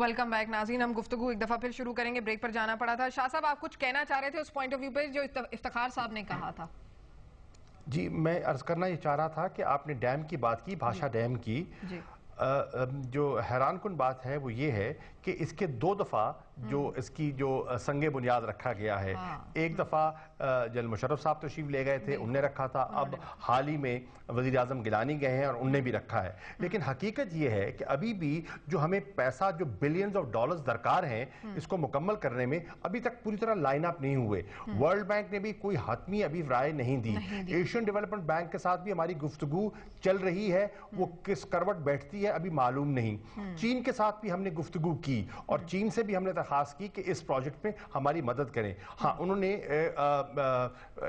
Welcome back नाज़रीन। हम गुफ्तगू एक दफ़ा फिर शुरू करेंगे, ब्रेक पर जाना पड़ा था। शाह साहब, आप कुछ कहना चाह रहे थे उस पॉइंट ऑफ व्यू पे जो इफ्तिखार साहब ने कहा था? जी, मैं अर्ज करना ये चाह रहा था कि आपने डैम की बात की, भाषा डैम की। जी। जो हैरान कुन बात है वो ये है कि इसके 2 दफ़ा जो इसकी जो संगे बुनियाद रखा गया है, एक दफ़ा जनरल मुशर्रफ साहब तशरीफ ले गए थे, उनने रखा था, अब हाल ही में वज़ीर आज़म गिलानी गए हैं और उनने भी रखा है। लेकिन हकीकत ये है कि अभी भी जो हमें पैसा जो बिलियंस ऑफ डॉलर्स दरकार हैं इसको मुकम्मल करने में अभी तक पूरी तरह लाइन अप नहीं हुए। वर्ल्ड बैंक ने भी कोई हतमी अभी राय नहीं दी। एशियन डेवलपमेंट बैंक के साथ भी हमारी गुफ्तगू चल रही है, वो किस करवट बैठती है अभी मालूम नहीं। चीन के साथ भी हमने गुफ्तगू की और चीन से भी हमने दरखास्त की कि इस प्रोजेक्ट में हमारी मदद करें। हाँ, उन्होंने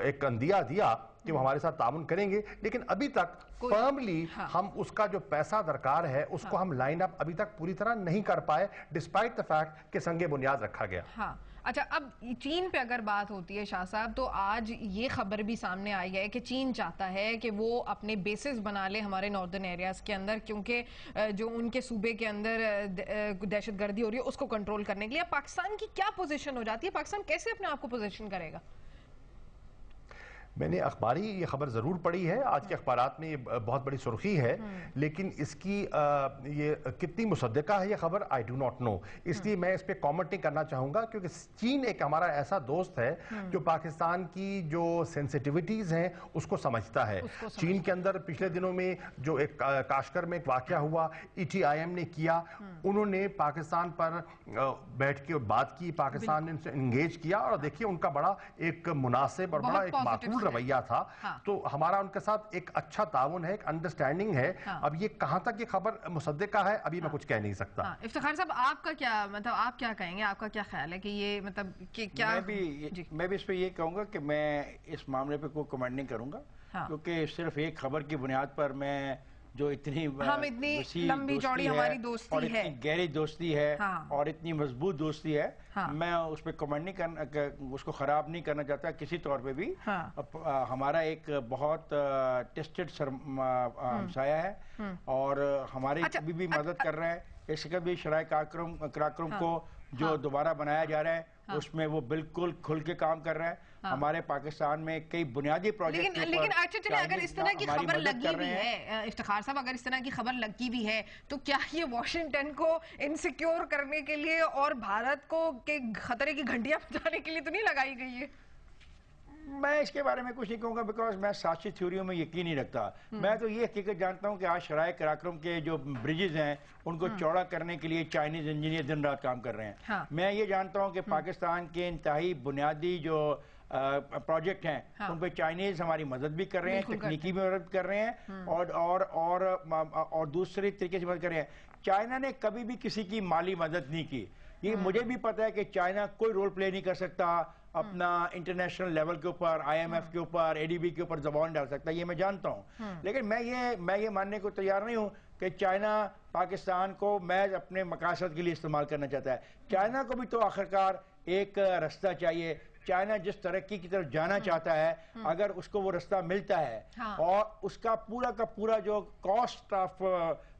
एक अंदिया दिया कि वो हमारे साथ ताउन करेंगे, लेकिन अभी तक फर्मली हम उसका जो पैसा दरकार है उसको हम लाइन अप अभी तक पूरी तरह नहीं कर पाए, डिस्पाइट द फैक्ट कि संगे बुनियाद रखा गया। हाँ, अच्छा, अब चीन पे अगर बात होती है शाह साहब, तो आज ये खबर भी सामने आई है कि चीन चाहता है कि वो अपने बेसिस बना ले हमारे नॉर्दर्न एरियाज के अंदर, क्योंकि जो उनके सूबे के अंदर दहशतगर्दी हो रही है उसको कंट्रोल करने के लिए। पाकिस्तान की क्या पोजीशन हो जाती है? पाकिस्तान कैसे अपने आप को पोजीशन करेगा? मैंने अखबारी ये खबर ज़रूर पढ़ी है, आज के अखबारात में ये बहुत बड़ी सुर्खी है, लेकिन इसकी ये कितनी मुसद्दका है ये खबर, आई डू नॉट नो। इसलिए मैं इस पर कॉमेंट नहीं करना चाहूँगा, क्योंकि चीन एक हमारा ऐसा दोस्त है जो पाकिस्तान की जो सेंसिटिविटीज़ हैं उसको समझता है। चीन के अंदर पिछले दिनों में जो एक काशकर में एक वाक़या हुआ, ETIM ने किया, उन्होंने पाकिस्तान पर बैठ के बात की, पाकिस्तान ने उनसे इंगेज किया और देखिए उनका बड़ा एक मुनासिब और बड़ा एक माकूल रवैया था। तो हमारा उनके साथ एक अच्छा ताउन है, एक अंडरस्टैंडिंग है। अब ये कहां तक ये खबर मुसद्दका है अभी मैं कुछ कह नहीं सकता। इफ्तिखार साहब, आपका क्या मतलब, आप क्या कहेंगे? आपका क्या ख्याल है कि ये मतलब कि क्या? मैं भी इस पे ये कहूंगा कि मैं इस मामले पे कोई कमेंट नहीं करूंगा, क्योंकि सिर्फ एक खबर की बुनियाद पर मैं जो इतनी लंबी चौड़ी हमारी दोस्ती और है, इतनी गहरी दोस्ती है और इतनी मजबूत दोस्ती है, मैं उस पर कमेंट नहीं करना, उसको खराब नहीं करना चाहता किसी तौर पे भी। हमारा एक बहुत टेस्टेड हमसाया है और हमारे कभी भी मदद कर रहे हैं। इसका भी शराय कराक्रम को जो दोबारा बनाया जा रहा है उसमें वो बिल्कुल खुल के काम कर रहा है। हमारे पाकिस्तान में कई बुनियादी प्रोजेक्ट, लेकिन अच्छा, अगर इस तरह की खबर लगी भी है इफ्तिखार साहब, अगर इस तरह की खबर लगी भी है तो क्या ये वॉशिंगटन को इनसिक्योर करने के लिए और भारत को के खतरे की घंटियां बजाने के लिए तो नहीं लगाई गई है? मैं इसके बारे में कुछ नहीं कहूँगा, बिकॉज मैं साजिशी थ्योरियों में यकीन नहीं रखता। मैं तो ये हकीकत जानता हूँ कि आज शराय कराक्रम के जो ब्रिजेज हैं उनको चौड़ा करने के लिए चाइनीज इंजीनियर दिन रात काम कर रहे हैं। मैं ये जानता हूँ कि पाकिस्तान के इंतहाई बुनियादी जो प्रोजेक्ट हैं उन पे चाइनीज हमारी मदद भी कर रहे हैं, तकनीकी भी मदद कर रहे हैं और दूसरे तरीके से मदद कर रहे हैं। चाइना ने कभी भी किसी की माली मदद नहीं की। ये मुझे भी पता है कि चाइना कोई रोल प्ले नहीं कर सकता अपना इंटरनेशनल लेवल के ऊपर, IMF के ऊपर, ADB के ऊपर जबान डाल सकता है, ये मैं जानता हूँ। लेकिन मैं ये मानने को तैयार नहीं हूँ कि चाइना पाकिस्तान को मैं अपने मकासद के लिए इस्तेमाल करना चाहता है। चाइना को भी तो आखिरकार एक रास्ता चाहिए। चाइना जिस तरक्की की तरफ जाना चाहता है, अगर उसको वो रास्ता मिलता है और उसका पूरा का पूरा जो कॉस्ट ऑफ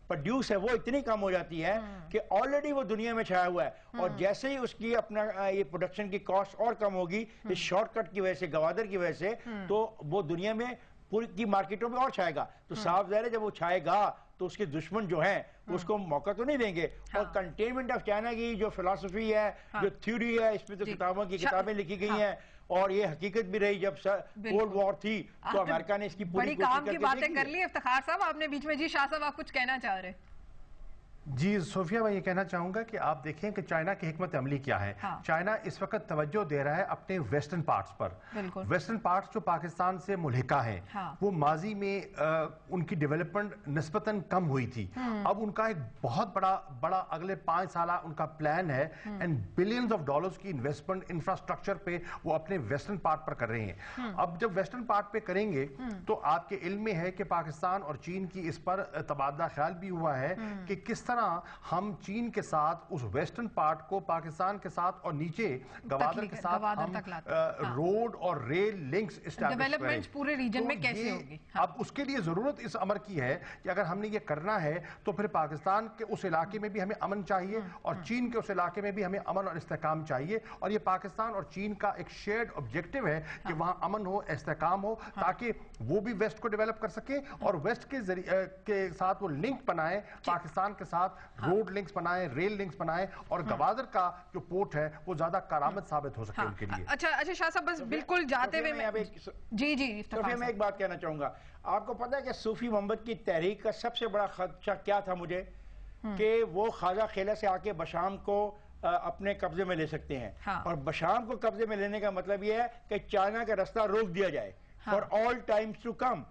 प्रोड्यूस है वो इतनी कम हो जाती है कि ऑलरेडी वो दुनिया में छाया हुआ है, और जैसे ही उसकी अपना ये प्रोडक्शन की कॉस्ट और कम होगी इस शॉर्टकट की वजह से, गवादर की वजह से, तो वो दुनिया में पूरी की मार्केटों में और छाएगा। तो साफ ज़ाहिर है जब वो छाएगा तो उसके दुश्मन जो हैं उसको मौका तो नहीं देंगे। और कंटेनमेंट ऑफ चाइना की जो फिलॉसफी है, जो थ्योरी है, इसमें तो किताबें लिखी गई हैं और ये हकीकत भी रही। जब कोल्ड वॉर थी तो अमेरिका ने इसकी पूरी काम की बातें कर ली। इफ्तिखार साहब, आपने बीच में जी, शाह साहब आप कुछ कहना चाह रहे? जी सोफिया, मैं ये कहना चाहूंगा कि आप देखें कि चाइना की हिकमत अमली क्या है। चाइना इस वक्त तवज्जो दे रहा है अपने वेस्टर्न पार्ट्स पर। वेस्टर्न पार्ट्स जो पाकिस्तान से मुल्हिका हैं, वो माजी में उनकी डेवलपमेंट निस्बतन कम हुई थी। अब उनका एक बहुत बड़ा अगले 5 साल उनका प्लान है एंड बिलियंस ऑफ डॉलर्स की इन्वेस्टमेंट इंफ्रास्ट्रक्चर पे वो अपने वेस्टर्न पार्ट पर कर रहे हैं। अब जब वेस्टर्न पार्ट पे करेंगे तो आपके इल्म में है कि पाकिस्तान और चीन की इस पर तबादला ख्याल भी हुआ है कि किस طرح ہم چین کے ساتھ اس ویسٹرن پارٹ کو پاکستان کے ساتھ اور نیچے گوادر کے ساتھ ہم روڈ اور ریل لنکس ڈیولپمنٹ پورے ریجن میں کیسے ہوگی. اب اس کے لیے ضرورت اس امر کی ہے کہ اگر ہم نے یہ کرنا ہے تو پھر پاکستان کے اس علاقے میں بھی ہمیں امن چاہیے اور چین کے اس علاقے میں بھی ہمیں امن اور استحکام چاہیے, اور یہ پاکستان اور چین کا ایک شیئرڈ آبجیکٹو ہے کہ وہاں امن ہو, استحکام ہو, تاکہ وہ بھی ویسٹ کو ڈیولپ کر سکے اور ویسٹ کے ذریعے کے ساتھ وہ لنک بنائیں, پاکستان کے ساتھ روڈ لنکس بنائیں, ریل لنکس بنائیں, اور گوادر کا جو پورٹ ہے وہ زیادہ کارآمد ثابت ہو سکے ان کے لیے. اچھا شاہ صاحب, بس بالکل جاتے ہوئے جی صوفی, میں ایک بات کہنا چاہوں گا. آپ کو پتا ہے کہ صوفی محمد کی تحریک کا سب سے بڑا خدشہ کیا تھا مجھے, کہ وہ خواجہ خیلہ سے آ کے بشام کو اپنے قبضے میں لے سکتے ہیں, اور بشام کو قبضے میں لینے کا مطلب یہ ہے کہ چائنا کا رستہ روک دیا جائے for all times to come.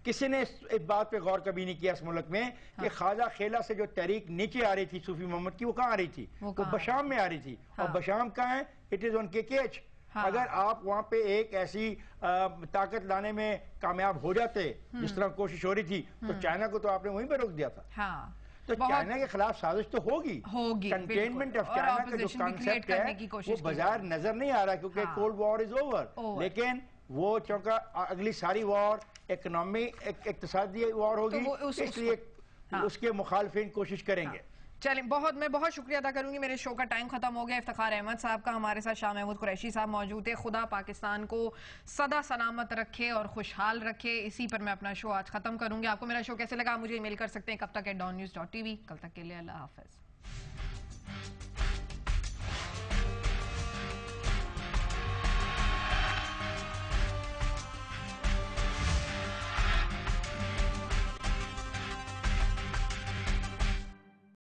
کسی نے اس بات پہ غور کبھی نہیں کیا اس ملک میں کہ خواجہ خیلہ سے جو تحریک نیچے آ رہی تھی صوفی محمد کی, وہ کہاں آ رہی تھی؟ وہ بشام میں آ رہی تھی, اور بشام کہاں ہے؟ It is on KKH. اگر آپ وہاں پہ ایک ایسی طاقت لانے میں کامیاب ہو جاتے جس طرح کوشش ہو رہی تھی, تو چائنا کو تو آپ نے وہیں پہ روک دیا تھا. تو چائنا کے خلاف سازش تو ہوگی. کنٹینمنٹ آف چائنا کا جو کانسیپٹ ہے وہ بظاہر نظر نہیں آ رہا کیونکہ کولڈ وار از اوور, لیکن وہ چونکہ اگلی ساری وار اکنامی اقتصادی وار ہوگی, اس لیے اس کے مخالفین کوشش کریں گے. چلیں, میں بہت شکریہ ادا کروں گی. میرے شو کا ٹائم ختم ہو گیا. افتخار احمد صاحب کا ہمارے ساتھ شاہ محمود قریشی صاحب موجود تھے. خدا پاکستان کو سدا سلامت رکھے اور خوشحال رکھے. اسی پر میں اپنا شو آج ختم کروں گی. آپ کو میرا شو کیسے لگا مجھے ای میل کر سکتے ہیں کب تک @dawnnews.tv. کل تک کے لیے اللہ حافظ.